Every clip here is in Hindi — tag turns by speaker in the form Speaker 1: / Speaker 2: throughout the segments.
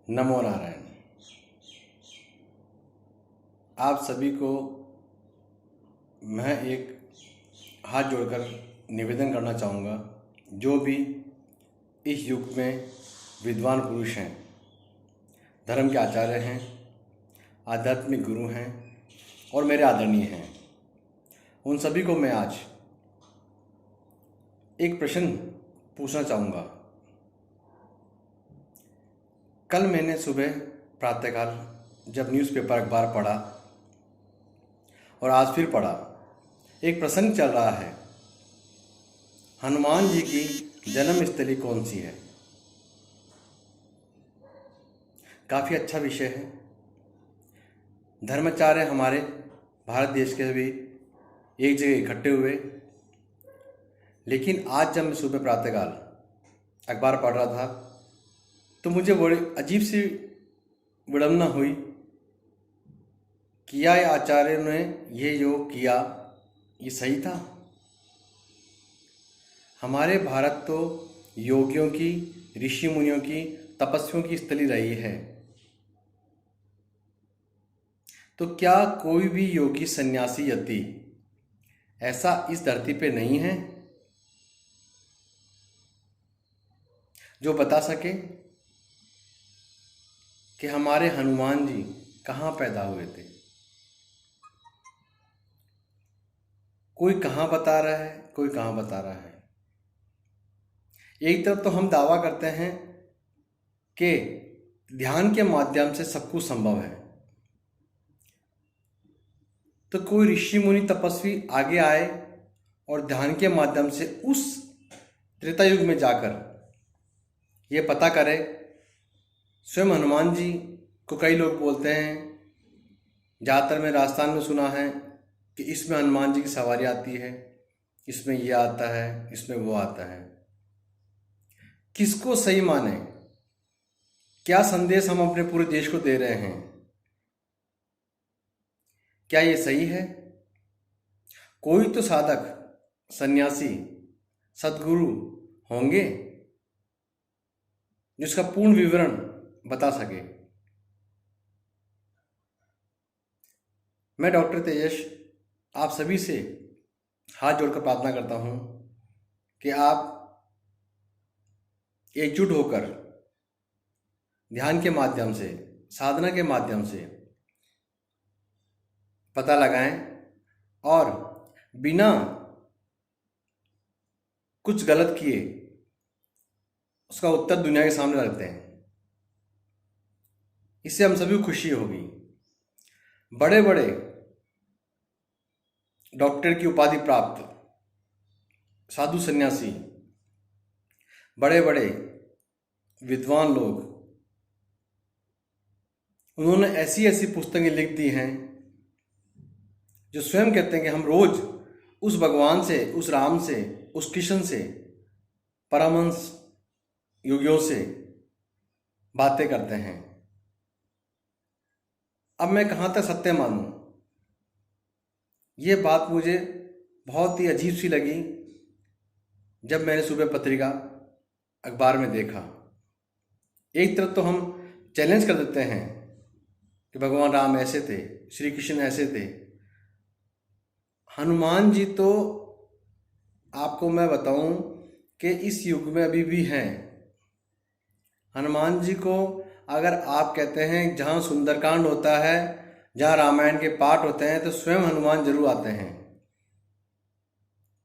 Speaker 1: नमो नारायण। आप सभी को मैं एक हाथ जोड़कर निवेदन करना चाहूँगा, जो भी इस युग में विद्वान पुरुष हैं, धर्म के आचार्य हैं, आध्यात्मिक गुरु हैं और मेरे आदरणीय हैं, उन सभी को मैं आज एक प्रश्न पूछना चाहूँगा। कल मैंने सुबह प्रातःकाल जब न्यूज़पेपर अखबार पढ़ा और आज फिर पढ़ा, एक प्रसंग चल रहा है, हनुमान जी की जन्मस्थली कौन सी है। काफ़ी अच्छा विषय है। धर्माचार्य हमारे भारत देश के भी एक जगह इकट्ठे हुए, लेकिन आज जब मैं सुबह प्रातःकाल अखबार पढ़ रहा था तो मुझे बड़ी अजीब सी विडंबना हुई कि या आचार्य ने ये योग किया, ये सही था। हमारे भारत तो योगियों की, ऋषि मुनियों की, तपस्वियों की स्थली रही है, तो क्या कोई भी योगी, सन्यासी, यति ऐसा इस धरती पे नहीं है जो बता सके कि हमारे हनुमान जी कहाँ पैदा हुए थे। कोई कहाँ बता रहा है, कोई कहाँ बता रहा है। एक तरफ तो हम दावा करते हैं कि ध्यान के माध्यम से सब कुछ संभव है, तो कोई ऋषि मुनि तपस्वी आगे आए और ध्यान के माध्यम से उस त्रेता युग में जाकर ये पता करे। स्वयं हनुमान जी को कई लोग बोलते हैं, ज़्यादातर मैं राजस्थान में सुना है कि इसमें हनुमान जी की सवारी आती है, इसमें ये आता है, इसमें वो आता है। किसको सही माने? क्या संदेश हम अपने पूरे देश को दे रहे हैं? क्या ये सही है? कोई तो साधक, सन्यासी, सद्गुरु होंगे जिसका पूर्ण विवरण बता सके। मैं डॉक्टर तेजस आप सभी से हाथ जोड़कर प्रार्थना करता हूँ कि आप एकजुट होकर ध्यान के माध्यम से, साधना के माध्यम से पता लगाएं और बिना कुछ गलत किए उसका उत्तर दुनिया के सामने रखते हैं। इससे हम सभी को खुशी होगी। बड़े बड़े डॉक्टर की उपाधि प्राप्त साधु सन्यासी, बड़े बड़े विद्वान लोग, उन्होंने ऐसी ऐसी पुस्तकें लिख दी हैं जो स्वयं कहते हैं कि हम रोज उस भगवान से, उस राम से, उस कृष्ण से, परमहंस योगियों से बातें करते हैं। अब मैं कहाँ तक सत्य मानूं? ये बात मुझे बहुत ही अजीब सी लगी जब मैंने सुबह पत्रिका अखबार में देखा। एक तरफ तो हम चैलेंज कर देते हैं कि भगवान राम ऐसे थे, श्री कृष्ण ऐसे थे। हनुमान जी तो आपको मैं बताऊं कि इस युग में अभी भी हैं। हनुमान जी को अगर आप कहते हैं जहाँ सुंदरकांड होता है, जहाँ रामायण के पाठ होते हैं, तो स्वयं हनुमान जरूर आते हैं।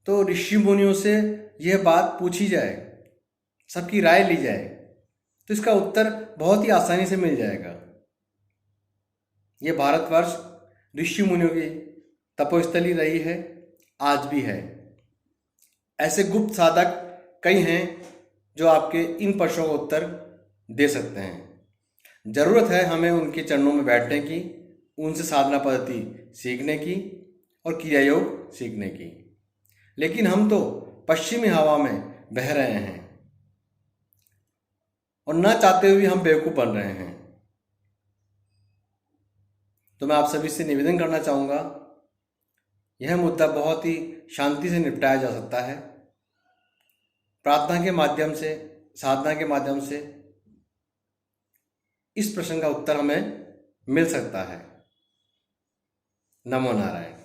Speaker 1: तो ऋषि मुनियों से यह बात पूछी जाए, सबकी राय ली जाए, तो इसका उत्तर बहुत ही आसानी से मिल जाएगा। ये भारतवर्ष ऋषि मुनियों की तपोस्थली रही है, आज भी है। ऐसे गुप्त साधक कई हैं जो आपके इन प्रश्नों का उत्तर दे सकते हैं। जरूरत है हमें उनके चरणों में बैठने की, उनसे साधना पद्धति सीखने की और क्रिया योग सीखने की। लेकिन हम तो पश्चिमी हवा में बह रहे हैं और ना चाहते हुए हम बेवकूफ़ बन रहे हैं। तो मैं आप सभी से निवेदन करना चाहूँगा, यह मुद्दा बहुत ही शांति से निपटाया जा सकता है, प्रार्थना के माध्यम से, साधना के माध्यम से। इस प्रश्न का उत्तर हमें मिल सकता है। नमो नारायण।